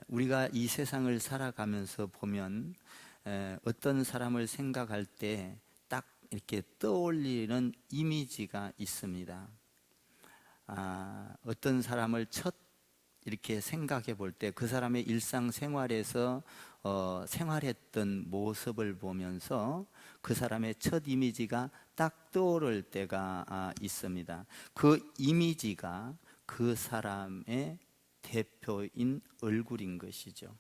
우리가 이 세상을 살아가면서 보면 어떤 사람을 생각할 때 딱 이렇게 떠올리는 이미지가 있습니다. 어떤 사람을 첫 이렇게 생각해 볼 때 그 사람의 일상생활에서 생활했던 모습을 보면서 그 사람의 첫 이미지가 딱 떠오를 때가 있습니다. 그 이미지가 그 사람의 대표인 얼굴인 것이죠.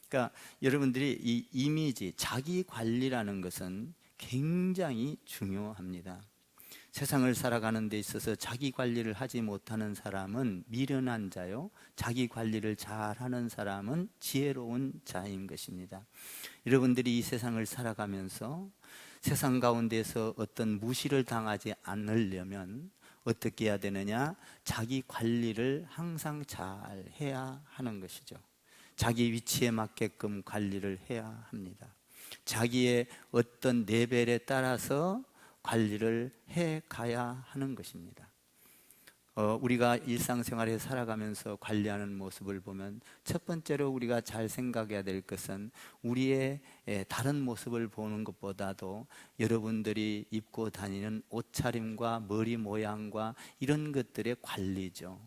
그러니까 여러분들이 이 이미지, 자기 관리라는 것은 굉장히 중요합니다. 세상을 살아가는 데 있어서 자기 관리를 하지 못하는 사람은 미련한 자요, 자기 관리를 잘하는 사람은 지혜로운 자인 것입니다. 여러분들이 이 세상을 살아가면서 세상 가운데서 어떤 무시를 당하지 않으려면 어떻게 해야 되느냐? 자기 관리를 항상 잘 해야 하는 것이죠. 자기 위치에 맞게끔 관리를 해야 합니다. 자기의 어떤 레벨에 따라서 관리를 해 가야 하는 것입니다. 우리가 일상생활에 살아가면서 관리하는 모습을 보면 첫 번째로 우리가 잘 생각해야 될 것은 우리의 다른 모습을 보는 것보다도 여러분들이 입고 다니는 옷차림과 머리 모양과 이런 것들의 관리죠.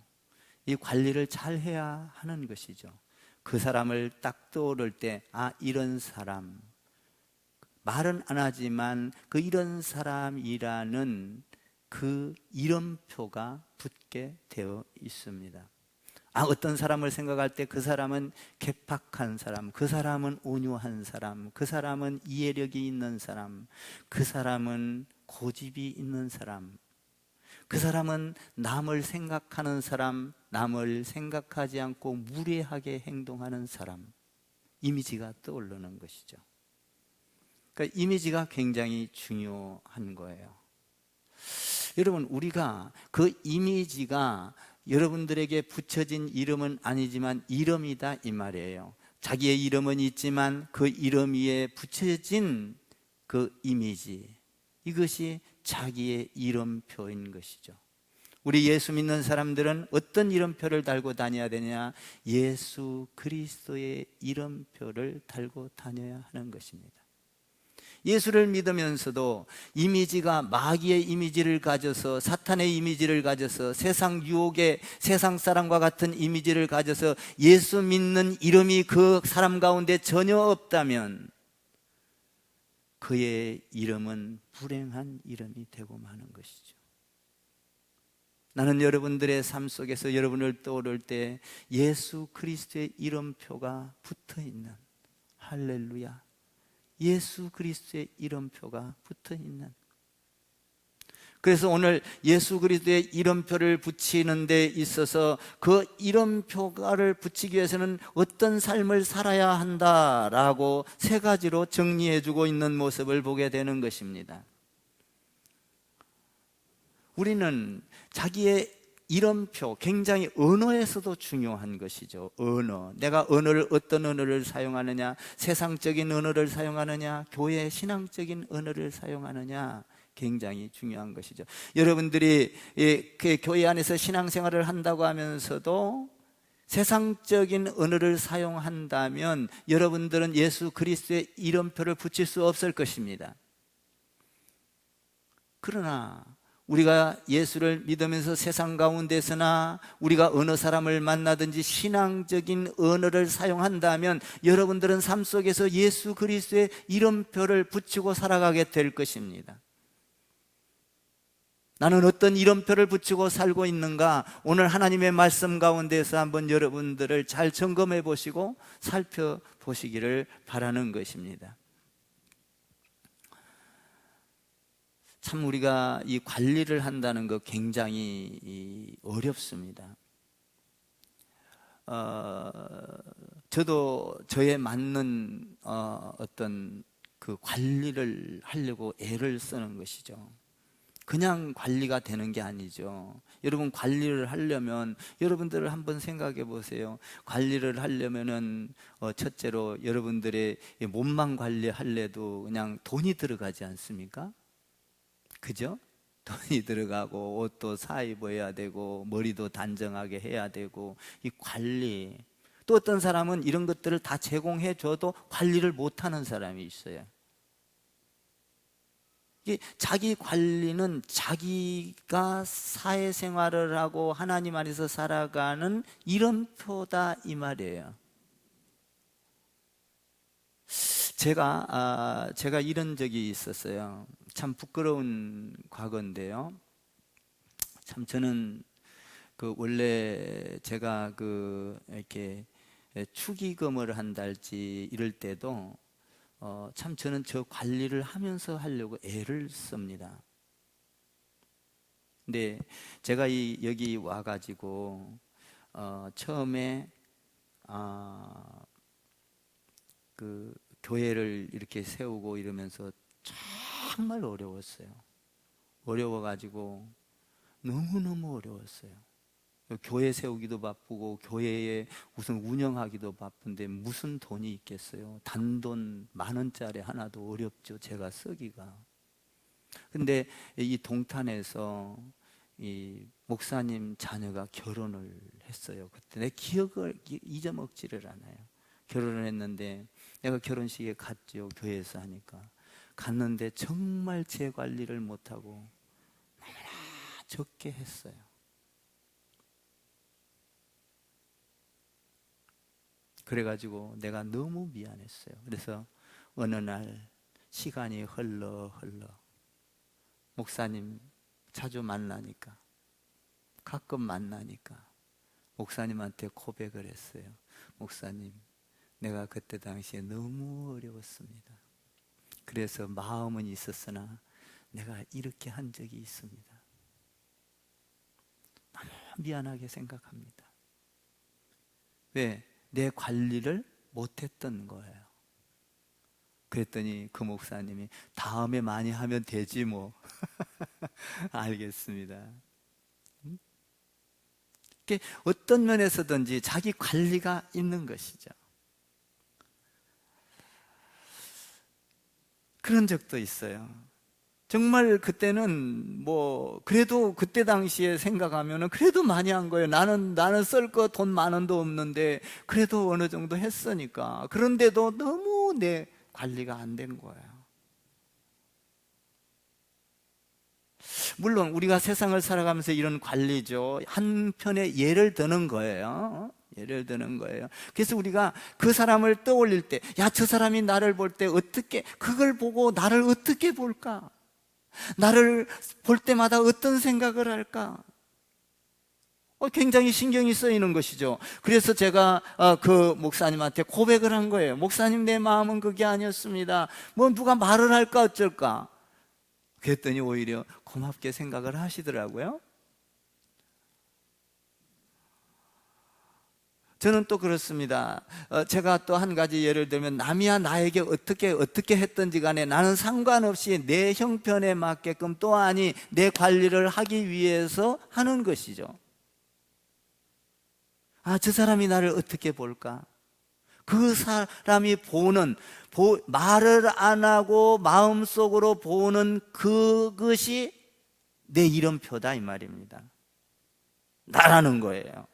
이 관리를 잘 해야 하는 것이죠. 그 사람을 딱 떠오를 때 이런 사람, 말은 안 하지만 그 이런 사람이라는 그 이름표가 붙게 되어 있습니다. 어떤 사람을 생각할 때 그 사람은 개팍한 사람, 그 사람은 온유한 사람, 그 사람은 이해력이 있는 사람, 그 사람은 고집이 있는 사람, 그 사람은 남을 생각하는 사람, 남을 생각하지 않고 무례하게 행동하는 사람, 이미지가 떠오르는 것이죠. 그러니까 이미지가 굉장히 중요한 거예요. 여러분, 우리가 그 이미지가 여러분들에게 붙여진 이름은 아니지만 이름이다 이 말이에요. 자기의 이름은 있지만 그 이름 위에 붙여진 그 이미지, 이것이 자기의 이름표인 것이죠. 우리 예수 믿는 사람들은 어떤 이름표를 달고 다녀야 되냐? 예수 그리스도의 이름표를 달고 다녀야 하는 것입니다. 예수를 믿으면서도 이미지가 마귀의 이미지를 가져서, 사탄의 이미지를 가져서, 세상 유혹의 세상 사람과 같은 이미지를 가져서 예수 믿는 이름이 그 사람 가운데 전혀 없다면 그의 이름은 불행한 이름이 되고 마는 것이죠. 나는 여러분들의 삶 속에서 여러분을 떠오를 때 예수 그리스도의 이름표가 붙어있는, 할렐루야, 예수 그리스도의 이름표가 붙어있는, 그래서 오늘 예수 그리스도의 이름표를 붙이는 데 있어서 그 이름표를 붙이기 위해서는 어떤 삶을 살아야 한다라고 세 가지로 정리해주고 있는 모습을 보게 되는 것입니다. 우리는 자기의 이름표, 굉장히 언어에서도 중요한 것이죠. 언어, 내가 언어를, 어떤 언어를 사용하느냐, 세상적인 언어를 사용하느냐, 교회 신앙적인 언어를 사용하느냐, 굉장히 중요한 것이죠. 여러분들이 그 교회 안에서 신앙생활을 한다고 하면서도 세상적인 언어를 사용한다면 여러분들은 예수 그리스도의 이름표를 붙일 수 없을 것입니다. 그러나 우리가 예수를 믿으면서 세상 가운데서나 우리가 어느 사람을 만나든지 신앙적인 언어를 사용한다면 여러분들은 삶 속에서 예수 그리스도의 이름표를 붙이고 살아가게 될 것입니다. 나는 어떤 이름표를 붙이고 살고 있는가? 오늘 하나님의 말씀 가운데서 한번 여러분들을 잘 점검해 보시고 살펴보시기를 바라는 것입니다. 참 우리가 이 관리를 한다는 거 굉장히 어렵습니다. 저도 저에 맞는 어떤 그 관리를 하려고 애를 쓰는 것이죠. 그냥 관리가 되는 게 아니죠. 여러분, 관리를 하려면 여러분들을 한번 생각해 보세요. 관리를 하려면은 첫째로 여러분들의 몸만 관리할래도 그냥 돈이 들어가지 않습니까? 그죠? 돈이 들어가고 옷도 사 입어야 되고 머리도 단정하게 해야 되고 이 관리, 또 어떤 사람은 이런 것들을 다 제공해 줘도 관리를 못하는 사람이 있어요. 자기 관리는 자기가 사회생활을 하고 하나님 안에서 살아가는 이름표다 이 말이에요. 제가 이런 적이 있었어요. 참 부끄러운 과거인데요. 참 저는 원래 제가 이렇게 축의금을 한달지 이럴 때도 참 저는 저 관리를 하면서 하려고 애를 씁니다. 근데 제가 여기 와가지고 처음에 교회를 이렇게 세우고 이러면서 정말 어려웠어요. 어려워가지고 너무너무 어려웠어요. 교회 세우기도 바쁘고 교회에 우선 운영하기도 바쁜데 무슨 돈이 있겠어요. 단돈 10,000원짜리 하나도 어렵죠, 제가 쓰기가. 근데 이 동탄에서 이 목사님 자녀가 결혼을 했어요. 그때 내 기억을 잊어먹지를 않아요. 결혼을 했는데 내가 결혼식에 갔죠. 교회에서 하니까 갔는데 정말 제 관리를 못하고 너무나 적게 했어요. 그래가지고 내가 너무 미안했어요. 그래서 어느 날 시간이 흘러 목사님 자주 만나니까, 가끔 만나니까 목사님한테 고백을 했어요. 목사님, 내가 그때 당시에 너무 어려웠습니다. 그래서 마음은 있었으나 내가 이렇게 한 적이 있습니다. 너무 미안하게 생각합니다. 왜? 내 관리를 못했던 거예요. 그랬더니 그 목사님이 다음에 많이 하면 되지 뭐. 알겠습니다. 어떤 면에서든지 자기 관리가 있는 것이죠. 그런 적도 있어요. 정말 그때는 그래도 그때 당시에 생각하면은 그래도 많이 한 거예요. 나는 쓸 거 돈 10,000원도 없는데 그래도 어느 정도 했으니까. 그런데도 너무 내 관리가 안 된 거예요. 물론 우리가 세상을 살아가면서 이런 관리죠. 한편에 예를 드는 거예요. 예를 드는 거예요. 그래서 우리가 그 사람을 떠올릴 때, 야, 저 사람이 나를 볼 때 그걸 보고 나를 어떻게 볼까? 나를 볼 때마다 어떤 생각을 할까? 굉장히 신경이 쓰이는 것이죠. 그래서 제가 그 목사님한테 고백을 한 거예요. 목사님, 내 마음은 그게 아니었습니다. 누가 말을 할까 어쩔까? 그랬더니 오히려 고맙게 생각을 하시더라고요. 저는 또 그렇습니다. 제가 또 한 가지 예를 들면, 남이야 나에게 어떻게 했든지 간에 나는 상관없이 내 형편에 맞게끔, 또 아니 내 관리를 하기 위해서 하는 것이죠. 저 사람이 나를 어떻게 볼까? 그 사람이 말을 안 하고 마음속으로 보는 그것이 내 이름표다 이 말입니다. 나라는 거예요.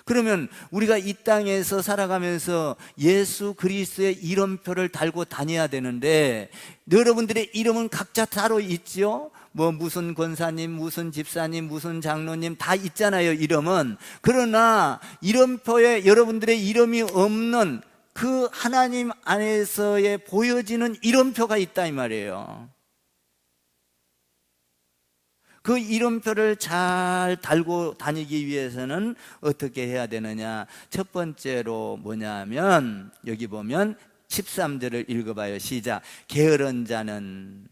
그러면 우리가 이 땅에서 살아가면서 예수 그리스도의 이름표를 달고 다녀야 되는데, 여러분들의 이름은 각자 따로 있죠. 무슨 권사님, 무슨 집사님, 무슨 장로님 다 있잖아요, 이름은. 그러나 이름표에 여러분들의 이름이 없는 그 하나님 안에서의 보여지는 이름표가 있다 이 말이에요. 그 이름표를 잘 달고 다니기 위해서는 어떻게 해야 되느냐? 첫 번째로 뭐냐면, 여기 보면 13절을 읽어봐요. 시작. 게으른 자는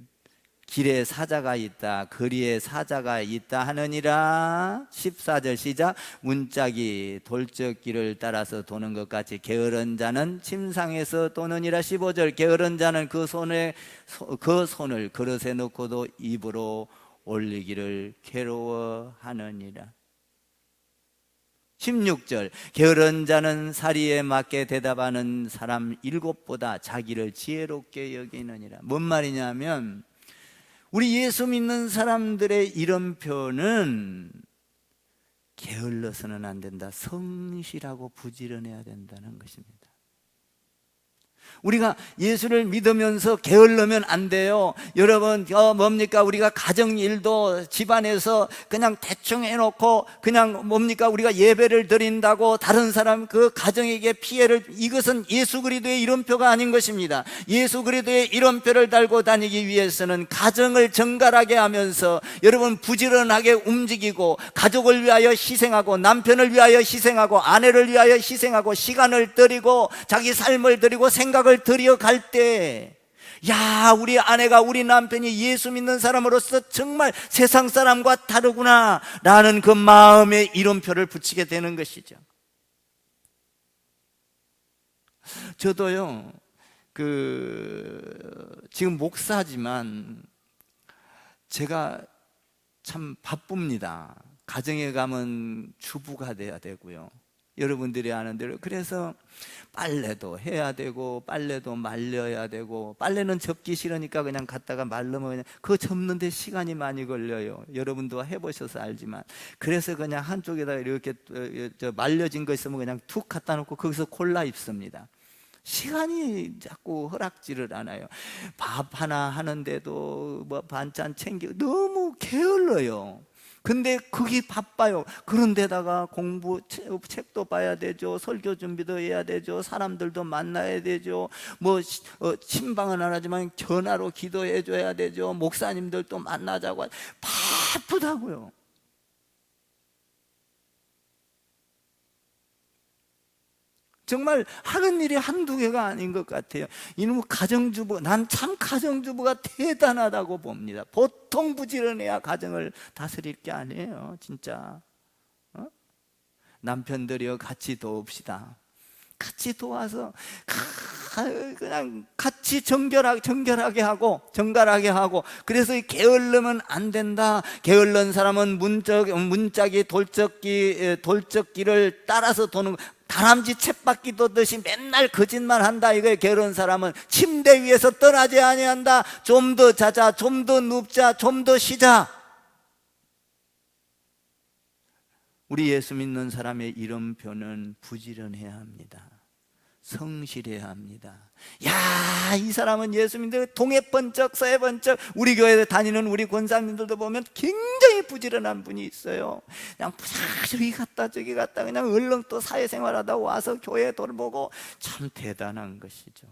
길에 사자가 있다, 거리에 사자가 있다 하느니라. 14절 시작. 문짝이 돌적길을 따라서 도는 것 같이 게으른 자는 침상에서 도느니라. 15절. 게으른 자는 그 손을 그릇에 넣고도 입으로 올리기를 괴로워하느니라. 16절. 게으른 자는 사리에 맞게 대답하는 사람 7보다 자기를 지혜롭게 여기느니라. 뭔 말이냐면, 우리 예수 믿는 사람들의 이름표는 게을러서는 안 된다, 성실하고 부지런해야 된다는 것입니다. 우리가 예수를 믿으면서 게을르면 안 돼요. 여러분, 뭡니까? 우리가 가정일도 집안에서 그냥 대충 해놓고 그냥 뭡니까? 우리가 예배를 드린다고 다른 사람 그 가정에게 피해를, 이것은 예수 그리스도의 이름표가 아닌 것입니다. 예수 그리스도의 이름표를 달고 다니기 위해서는 가정을 정갈하게 하면서 여러분 부지런하게 움직이고, 가족을 위하여 희생하고, 남편을 위하여 희생하고, 아내를 위하여 희생하고, 시간을 드리고 자기 삶을 드리고 생각을 들여갈 때, 야, 우리 아내가, 우리 남편이 예수 믿는 사람으로서 정말 세상 사람과 다르구나 라는 그 마음의 이름표를 붙이게 되는 것이죠. 저도요, 지금 목사지만 제가 참 바쁩니다. 가정에 가면 주부가 돼야 되고요, 여러분들이 아는 대로. 그래서 빨래도 해야 되고, 빨래도 말려야 되고, 빨래는 접기 싫으니까 그냥 갖다가 말르면 그냥 그거 접는데 시간이 많이 걸려요. 여러분도 해보셔서 알지만. 그래서 그냥 한쪽에다 이렇게 말려진 거 있으면 그냥 툭 갖다 놓고 거기서 골라 입습니다. 시간이 자꾸 허락지를 않아요. 밥 하나 하는데도 뭐 반찬 챙기고 너무 게을러요. 근데 그게 바빠요. 그런데다가 공부, 책도 봐야 되죠, 설교 준비도 해야 되죠, 사람들도 만나야 되죠, 뭐 신방은 안 하지만 전화로 기도해 줘야 되죠, 목사님들도 만나자고. 바쁘다고요. 정말 하는 일이 한두 개가 아닌 것 같아요. 이놈 가정주부, 난 참 가정주부가 대단하다고 봅니다. 보통 부지런해야 가정을 다스릴 게 아니에요, 진짜. 남편들이요, 같이 도웁시다. 같이 도와서 그냥 같이 정결하게 하고. 그래서 게을르면 안 된다. 게을른 사람은 문짝이 돌적기를 따라서 도는, 다람쥐 쳇바퀴 도듯이 맨날 거짓말 한다 이거예요. 게으른 사람은 침대 위에서 떠나지 아니한다. 좀 더 자자, 좀 더 눕자, 좀 더 쉬자. 우리 예수 믿는 사람의 이름표는 부지런해야 합니다. 성실해야 합니다. 야, 이 사람은 예수 믿는데 동해 번쩍 서해 번쩍. 우리 교회에 다니는 우리 권사님들도 보면 굉장히 부지런한 분이 있어요. 그냥 저기 갔다 저기 갔다 그냥 얼른 또 사회생활하다 와서 교회 돌보고. 참 대단한 것이죠.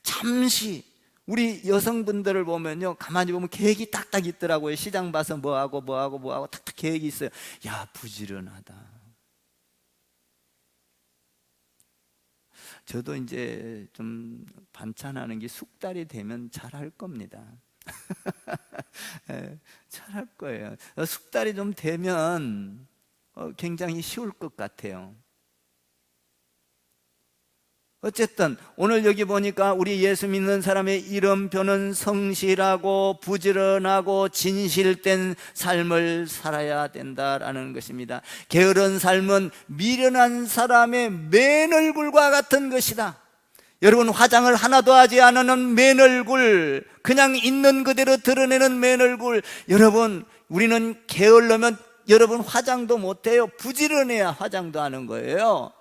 잠시 우리 여성분들을 보면요, 가만히 보면 계획이 딱딱 있더라고요. 시장 봐서 뭐하고 딱딱 계획이 있어요. 야, 부지런하다. 저도 이제 좀 반찬하는 게 숙달이 되면 잘할 겁니다. 잘할 거예요. 숙달이 좀 되면 굉장히 쉬울 것 같아요. 어쨌든 오늘 여기 보니까 우리 예수 믿는 사람의 이름표는 성실하고 부지런하고 진실된 삶을 살아야 된다라는 것입니다. 게으른 삶은 미련한 사람의 맨 얼굴과 같은 것이다. 여러분, 화장을 하나도 하지 않는 맨 얼굴, 그냥 있는 그대로 드러내는 맨 얼굴. 여러분, 우리는 게을르면 여러분 화장도 못해요. 부지런해야 화장도 하는 거예요.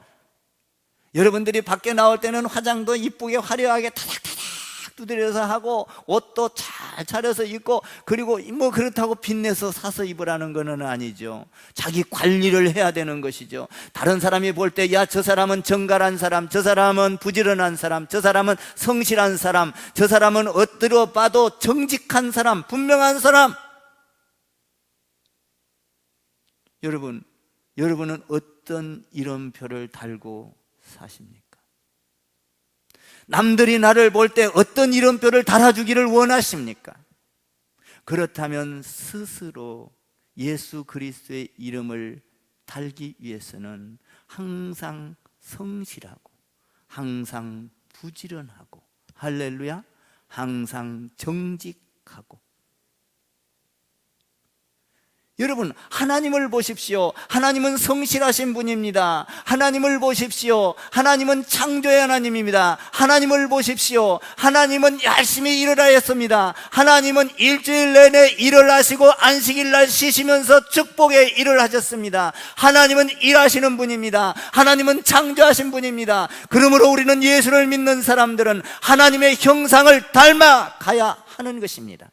여러분들이 밖에 나올 때는 화장도 이쁘게 화려하게 타닥타닥 두드려서 하고, 옷도 잘 차려서 입고, 그리고 뭐 그렇다고 빚내서 사서 입으라는 건 아니죠. 자기 관리를 해야 되는 것이죠. 다른 사람이 볼 때, 야, 저 사람은 정갈한 사람, 저 사람은 부지런한 사람, 저 사람은 성실한 사람, 저 사람은 엇들어 봐도 정직한 사람, 분명한 사람. 여러분은 어떤 이름표를 달고 사십니까? 남들이 나를 볼 때 어떤 이름표를 달아주기를 원하십니까? 그렇다면 스스로 예수 그리스도의 이름을 달기 위해서는 항상 성실하고, 항상 부지런하고, 할렐루야, 항상 정직하고. 여러분, 하나님을 보십시오. 하나님은 성실하신 분입니다. 하나님을 보십시오. 하나님은 창조의 하나님입니다. 하나님을 보십시오. 하나님은 열심히 일을 하였습니다. 하나님은 일주일 내내 일을 하시고 안식일 날 쉬시면서 축복의 일을 하셨습니다. 하나님은 일하시는 분입니다. 하나님은 창조하신 분입니다. 그러므로 우리는 예수를 믿는 사람들은 하나님의 형상을 닮아가야 하는 것입니다.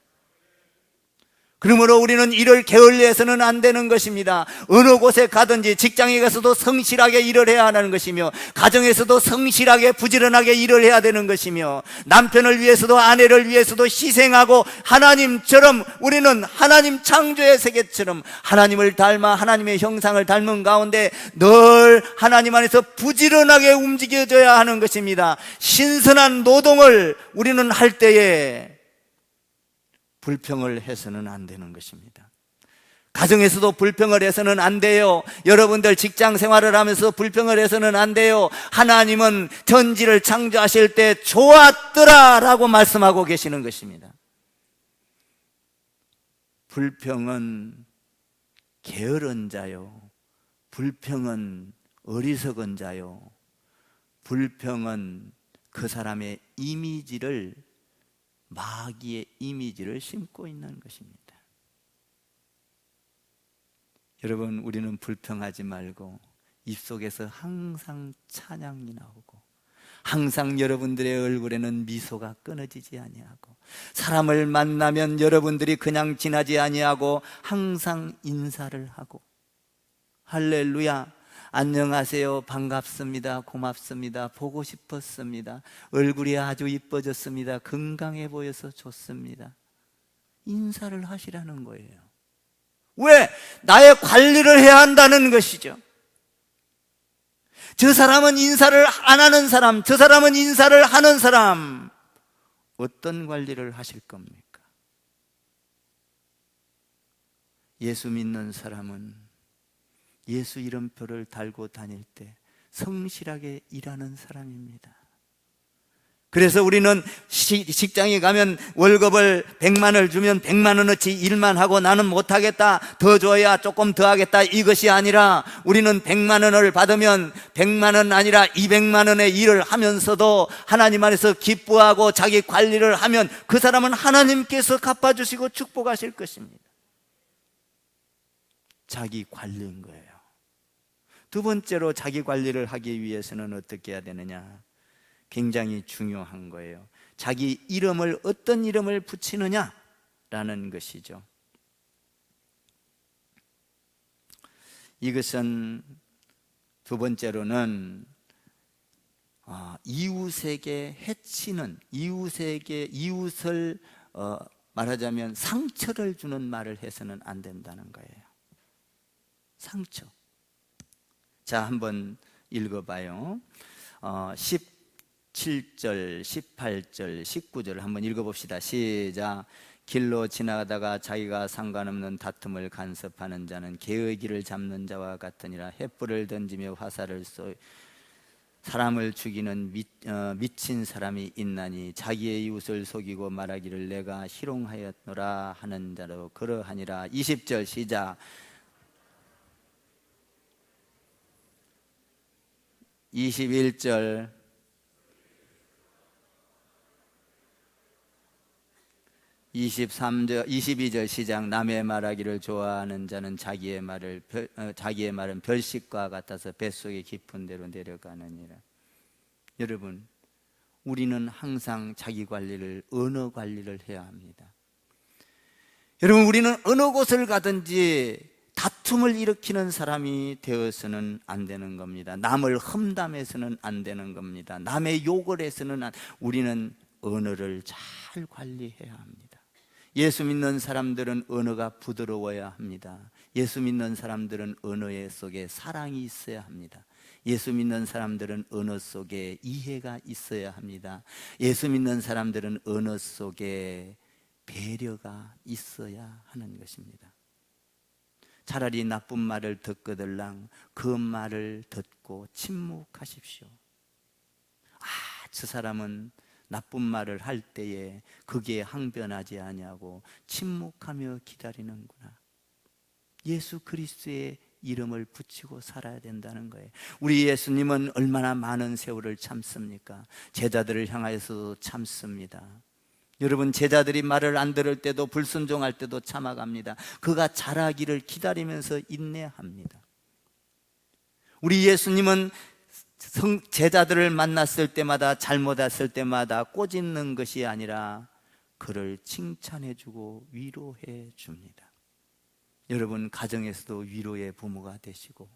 그러므로 우리는 이를 게을리해서는 안 되는 것입니다. 어느 곳에 가든지 직장에 가서도 성실하게 일을 해야 하는 것이며, 가정에서도 성실하게 부지런하게 일을 해야 되는 것이며, 남편을 위해서도 아내를 위해서도 희생하고, 하나님처럼 우리는 하나님 창조의 세계처럼 하나님을 닮아 하나님의 형상을 닮은 가운데 늘 하나님 안에서 부지런하게 움직여져야 하는 것입니다. 신선한 노동을 우리는 할 때에 불평을 해서는 안 되는 것입니다. 가정에서도 불평을 해서는 안 돼요. 여러분들 직장 생활을 하면서 불평을 해서는 안 돼요. 하나님은 천지를 창조하실 때 좋았더라 라고 말씀하고 계시는 것입니다. 불평은 게으른 자요, 불평은 어리석은 자요, 불평은 그 사람의 이미지를, 마귀의 이미지를 심고 있는 것입니다. 여러분, 우리는 불평하지 말고 입속에서 항상 찬양이 나오고, 항상 여러분들의 얼굴에는 미소가 끊어지지 아니하고, 사람을 만나면 여러분들이 그냥 지나지 아니하고 항상 인사를 하고, 할렐루야, 안녕하세요, 반갑습니다, 고맙습니다, 보고 싶었습니다, 얼굴이 아주 이뻐졌습니다, 건강해 보여서 좋습니다, 인사를 하시라는 거예요. 왜? 나의 관리를 해야 한다는 것이죠. 저 사람은 인사를 안 하는 사람, 저 사람은 인사를 하는 사람, 어떤 관리를 하실 겁니까? 예수 믿는 사람은 예수 이름표를 달고 다닐 때 성실하게 일하는 사람입니다. 그래서 우리는 직장에 가면 월급을 100만을 주면 100만 원어치 일만 하고 나는 못하겠다, 더 줘야 조금 더 하겠다, 이것이 아니라 우리는 100만 원을 받으면 100만 원 아니라 200만 원의 일을 하면서도 하나님 안에서 기뻐하고 자기 관리를 하면 그 사람은 하나님께서 갚아주시고 축복하실 것입니다. 자기 관리인 거예요. 두 번째로 자기 관리를 하기 위해서는 어떻게 해야 되느냐? 굉장히 중요한 거예요. 자기 이름을, 어떤 이름을 붙이느냐라는 것이죠. 이것은 두 번째로는 이웃에게 해치는, 이웃을 말하자면 상처를 주는 말을 해서는 안 된다는 거예요. 상처. 자, 한번 읽어봐요. 17절, 18절, 19절 한번 읽어봅시다. 시작. 길로 지나가다가 자기가 상관없는 다툼을 간섭하는 자는 개의 길을 잡는 자와 같으니라. 횃불을 던지며 화살을 쏘 사람을 죽이는 미친 사람이 있나니 자기의 이웃을 속이고 말하기를 내가 희롱하였노라 하는 자로 그러하니라. 20절 시작. 21절 23절 22절 시작. 남의 말하기를 좋아하는 자는 자기의 말은 별식과 같아서 뱃속에 깊은 데로 내려가느니라. 여러분, 우리는 항상 자기 관리를, 언어 관리를 해야 합니다. 여러분, 우리는 어느 곳을 가든지 다툼을 일으키는 사람이 되어서는 안 되는 겁니다. 남을 험담해서는 안 되는 겁니다. 남의 욕을 해서는 우리는 언어를 잘 관리해야 합니다. 예수 믿는 사람들은 언어가 부드러워야 합니다. 예수 믿는 사람들은 언어 속에 사랑이 있어야 합니다. 예수 믿는 사람들은 언어 속에 이해가 있어야 합니다. 예수 믿는 사람들은 언어 속에 배려가 있어야 하는 것입니다. 차라리 나쁜 말을 듣거들랑 그 말을 듣고 침묵하십시오. 저 사람은 나쁜 말을 할 때에 거기에 항변하지 아니하고 침묵하며 기다리는구나. 예수 그리스도의 이름을 붙이고 살아야 된다는 거예요. 우리 예수님은 얼마나 많은 세월을 참습니까? 제자들을 향하여서도 참습니다. 여러분, 제자들이 말을 안 들을 때도, 불순종할 때도 참아갑니다. 그가 자라기를 기다리면서 인내합니다. 우리 예수님은 제자들을 만났을 때마다, 잘못했을 때마다 꼬집는 것이 아니라 그를 칭찬해주고 위로해 줍니다. 여러분, 가정에서도 위로의 부모가 되시고,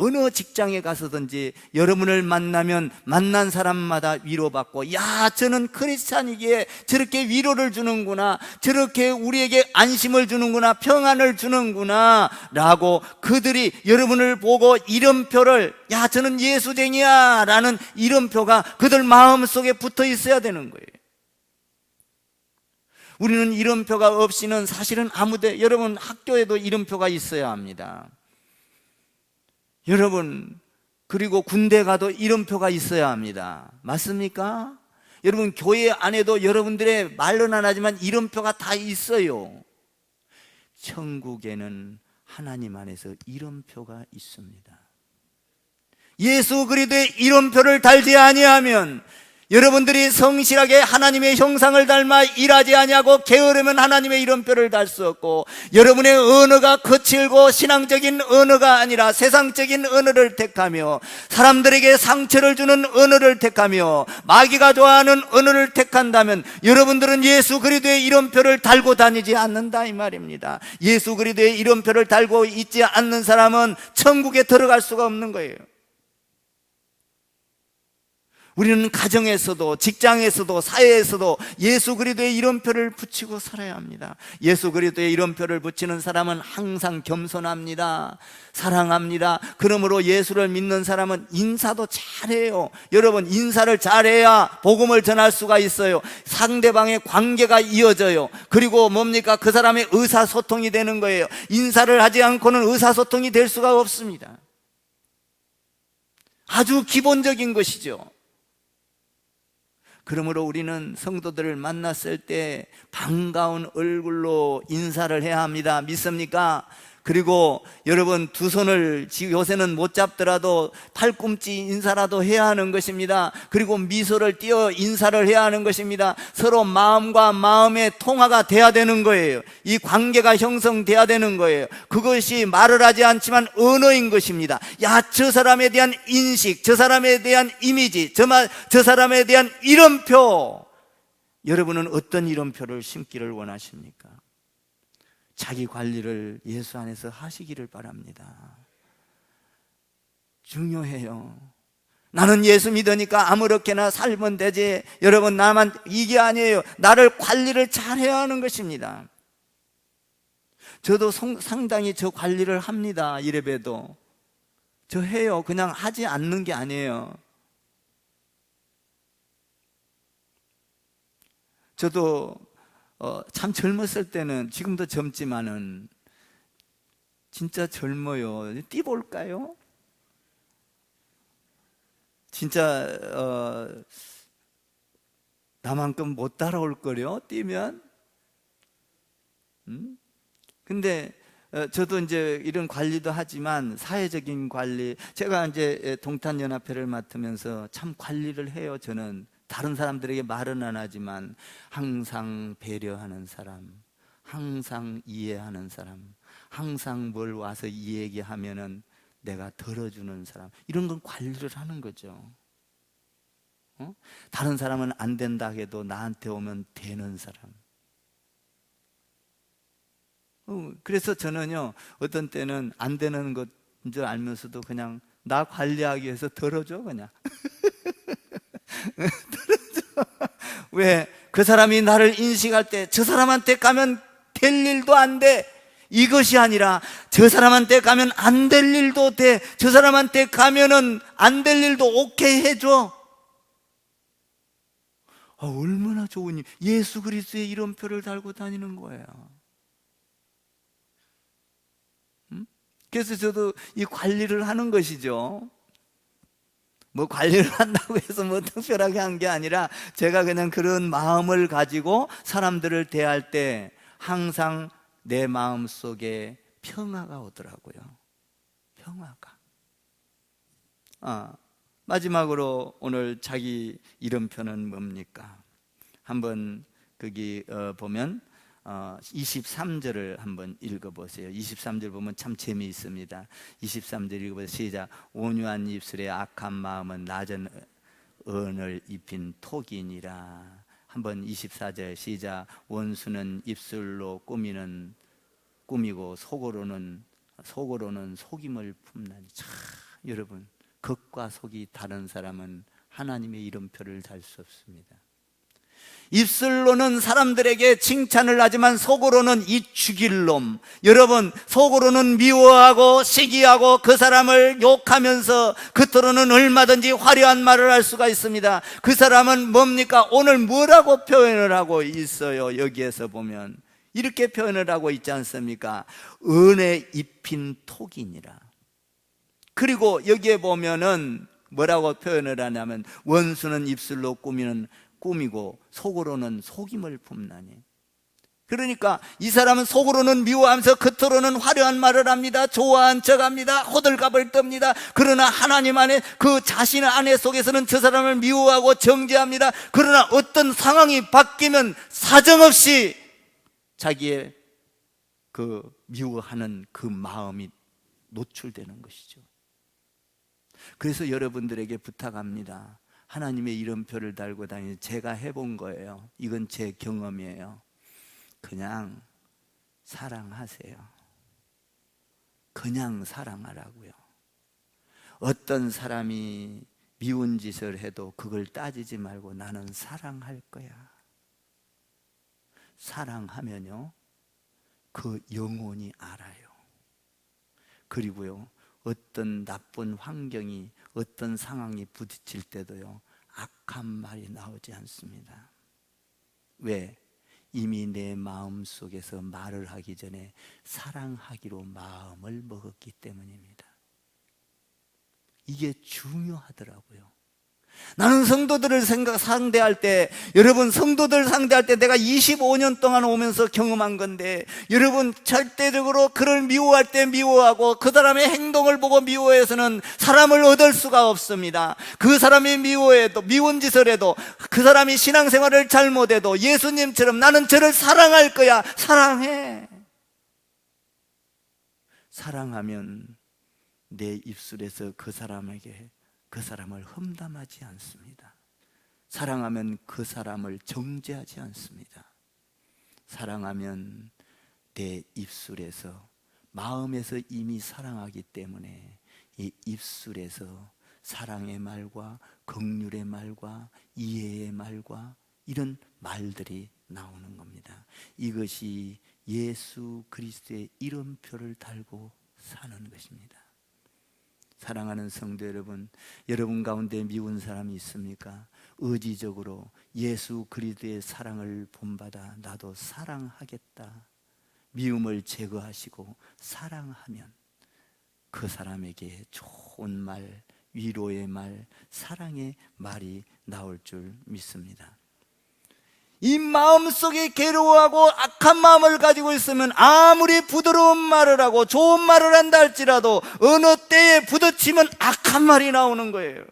어느 직장에 가서든지 여러분을 만나면 만난 사람마다 위로받고, 야, 저는 크리스찬이기에 저렇게 위로를 주는구나, 저렇게 우리에게 안심을 주는구나, 평안을 주는구나 라고 그들이 여러분을 보고 이름표를, 야, 저는 예수쟁이야 라는 이름표가 그들 마음속에 붙어 있어야 되는 거예요. 우리는 이름표가 없이는 사실은 아무데, 여러분 학교에도 이름표가 있어야 합니다. 여러분, 그리고 군대 가도 이름표가 있어야 합니다. 맞습니까? 여러분, 교회 안에도 여러분들의 말로는 안 하지만 이름표가 다 있어요. 천국에는 하나님 안에서 이름표가 있습니다. 예수 그리스도의 이름표를 달지 아니하면, 여러분들이 성실하게 하나님의 형상을 닮아 일하지 아니하고 게으르면 하나님의 이름표를 달 수 없고, 여러분의 언어가 거칠고 신앙적인 언어가 아니라 세상적인 언어를 택하며, 사람들에게 상처를 주는 언어를 택하며, 마귀가 좋아하는 언어를 택한다면 여러분들은 예수 그리스도의 이름표를 달고 다니지 않는다 이 말입니다. 예수 그리스도의 이름표를 달고 있지 않는 사람은 천국에 들어갈 수가 없는 거예요. 우리는 가정에서도, 직장에서도, 사회에서도 예수 그리스도의 이름표를 붙이고 살아야 합니다. 예수 그리스도의 이름표를 붙이는 사람은 항상 겸손합니다. 사랑합니다. 그러므로 예수를 믿는 사람은 인사도 잘해요. 여러분, 인사를 잘해야 복음을 전할 수가 있어요. 상대방의 관계가 이어져요. 그리고 뭡니까? 그 사람의 의사소통이 되는 거예요. 인사를 하지 않고는 의사소통이 될 수가 없습니다. 아주 기본적인 것이죠. 그러므로 우리는 성도들을 만났을 때 반가운 얼굴로 인사를 해야 합니다. 믿습니까? 그리고 여러분, 두 손을 요새는 못 잡더라도 팔꿈치 인사라도 해야 하는 것입니다. 그리고 미소를 띄어 인사를 해야 하는 것입니다. 서로 마음과 마음의 통화가 돼야 되는 거예요. 이 관계가 형성돼야 되는 거예요. 그것이 말을 하지 않지만 언어인 것입니다. 야, 저 사람에 대한 인식, 저 사람에 대한 이미지, 저 사람에 대한 이름표. 여러분은 어떤 이름표를 심기를 원하십니까? 자기 관리를 예수 안에서 하시기를 바랍니다. 중요해요. 나는 예수 믿으니까 아무렇게나 살면 되지. 여러분, 나만, 이게 아니에요. 나를 관리를 잘 해야 하는 것입니다. 저도 상당히 저 관리를 합니다. 이래봬도 저 해요. 그냥 하지 않는 게 아니에요. 저도 참 젊었을 때는, 지금도 젊지만은 진짜 젊어요. 뛰볼까요? 진짜 나만큼 못 따라올 거요, 뛰면. 근데 저도 이제 이런 관리도 하지만 사회적인 관리, 제가 이제 동탄연합회를 맡으면서 참 관리를 해요. 저는 다른 사람들에게 말은 안 하지만 항상 배려하는 사람, 항상 이해하는 사람, 항상 뭘 와서 이 얘기하면은 내가 들어주는 사람, 이런 건 관리를 하는 거죠. 다른 사람은 안 된다 해도 나한테 오면 되는 사람. 그래서 저는요, 어떤 때는 안 되는 것인 줄 알면서도 그냥 나 관리하기 위해서 들어줘, 그냥. 왜? 그 사람이 나를 인식할 때 저 사람한테 가면 될 일도 안 돼, 이것이 아니라 저 사람한테 가면 안 될 일도 돼, 저 사람한테 가면은 안 될 일도 오케이 해줘. 얼마나 좋으니 예수 그리스도의 이름표를 달고 다니는 거예요. 그래서 저도 이 관리를 하는 것이죠. 뭐 관리를 한다고 해서 뭐 특별하게 한 게 아니라 제가 그냥 그런 마음을 가지고 사람들을 대할 때 항상 내 마음 속에 평화가 오더라고요. 평화가. 마지막으로 오늘 자기 이름표는 뭡니까? 한번 거기 보면 23절을 한번 읽어보세요. 23절 보면 참 재미있습니다. 23절 읽어보세요. 시작. 온유한 입술에 악한 마음은 낮은 언을 입힌 톡이니라. 한번 24절 시작. 원수는 입술로 꾸미고 속으로는 속임을 품나니. 참 여러분, 겉과 속이 다른 사람은 하나님의 이름표를 달 수 없습니다. 입술로는 사람들에게 칭찬을 하지만 속으로는 이 죽일 놈, 여러분 속으로는 미워하고 시기하고 그 사람을 욕하면서 겉으로는 얼마든지 화려한 말을 할 수가 있습니다. 그 사람은 뭡니까? 오늘 뭐라고 표현을 하고 있어요? 여기에서 보면 이렇게 표현을 하고 있지 않습니까? 은에 입힌 톡이니라. 그리고 여기에 보면은 뭐라고 표현을 하냐면 원수는 입술로 꾸미고 속으로는 속임을 품나니. 그러니까 이 사람은 속으로는 미워하면서 겉으로는 화려한 말을 합니다. 좋아한 척합니다. 호들갑을 떱니다. 그러나 하나님 안에 그 자신 안에 속에서는 저 사람을 미워하고 정죄합니다. 그러나 어떤 상황이 바뀌면 사정없이 자기의 그 미워하는 그 마음이 노출되는 것이죠. 그래서 여러분들에게 부탁합니다. 하나님의 이름표를 달고 다니는, 제가 해본 거예요. 이건 제 경험이에요. 그냥 사랑하세요. 그냥 사랑하라고요. 어떤 사람이 미운 짓을 해도 그걸 따지지 말고 나는 사랑할 거야. 사랑하면요, 그 영혼이 알아요. 그리고요, 어떤 나쁜 환경이, 어떤 상황이 부딪힐 때도요, 악한 말이 나오지 않습니다. 왜? 이미 내 마음 속에서 말을 하기 전에 사랑하기로 마음을 먹었기 때문입니다. 이게 중요하더라고요. 나는 성도들을 상대할 때, 여러분 성도들 상대할 때 내가 25년 동안 오면서 경험한 건데, 여러분 절대적으로 그를 미워할 때 미워하고 그 사람의 행동을 보고 미워해서는 사람을 얻을 수가 없습니다. 그 사람이 미워해도, 미운 짓을 해도, 그 사람이 신앙생활을 잘못해도 예수님처럼 나는 저를 사랑할 거야. 사랑해. 사랑하면 내 입술에서 그 사람을 험담하지 않습니다. 사랑하면 그 사람을 정죄하지 않습니다. 사랑하면 내 입술에서, 마음에서 이미 사랑하기 때문에 이 입술에서 사랑의 말과 긍휼의 말과 이해의 말과 이런 말들이 나오는 겁니다. 이것이 예수 그리스도의 이름표를 달고 사는 것입니다. 사랑하는 성도 여러분, 여러분 가운데 미운 사람이 있습니까? 의지적으로 예수 그리스도의 사랑을 본받아 나도 사랑하겠다, 미움을 제거하시고 사랑하면 그 사람에게 좋은 말, 위로의 말, 사랑의 말이 나올 줄 믿습니다. 이 마음속에 괴로워하고 악한 마음을 가지고 있으면 아무리 부드러운 말을 하고 좋은 말을 한다 할지라도 어느 때에 부딪히면 악한 말이 나오는 거예요.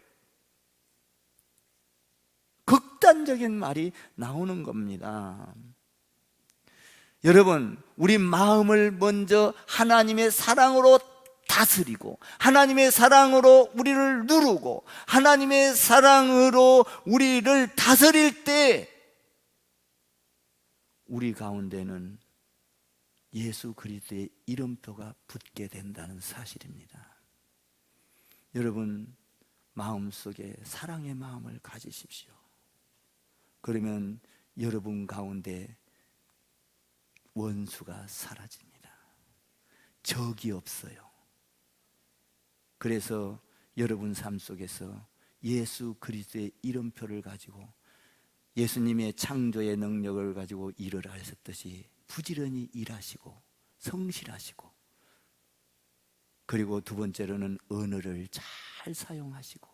극단적인 말이 나오는 겁니다. 여러분, 우리 마음을 먼저 하나님의 사랑으로 다스리고, 하나님의 사랑으로 우리를 누르고, 하나님의 사랑으로 우리를 다스릴 때 우리 가운데는 예수 그리스도의 이름표가 붙게 된다는 사실입니다. 여러분, 마음속에 사랑의 마음을 가지십시오. 그러면 여러분 가운데 원수가 사라집니다. 적이 없어요. 그래서 여러분 삶 속에서 예수 그리스도의 이름표를 가지고 예수님의 창조의 능력을 가지고 일을 하셨듯이 부지런히 일하시고 성실하시고, 그리고 두 번째로는 언어를 잘 사용하시고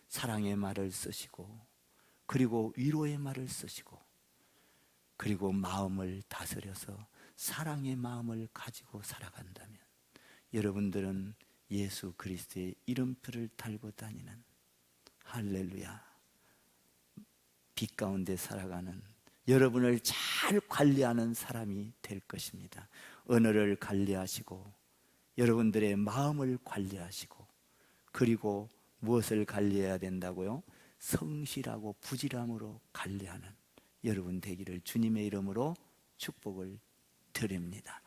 사랑의 말을 쓰시고, 그리고 위로의 말을 쓰시고, 그리고 마음을 다스려서 사랑의 마음을 가지고 살아간다면 여러분들은 예수 그리스도의 이름표를 달고 다니는, 할렐루야, 빛 가운데 살아가는 여러분을 잘 관리하는 사람이 될 것입니다. 언어를 관리하시고 여러분들의 마음을 관리하시고, 그리고 무엇을 관리해야 된다고요? 성실하고 부지런함으로 관리하는 여러분 되기를 주님의 이름으로 축복을 드립니다.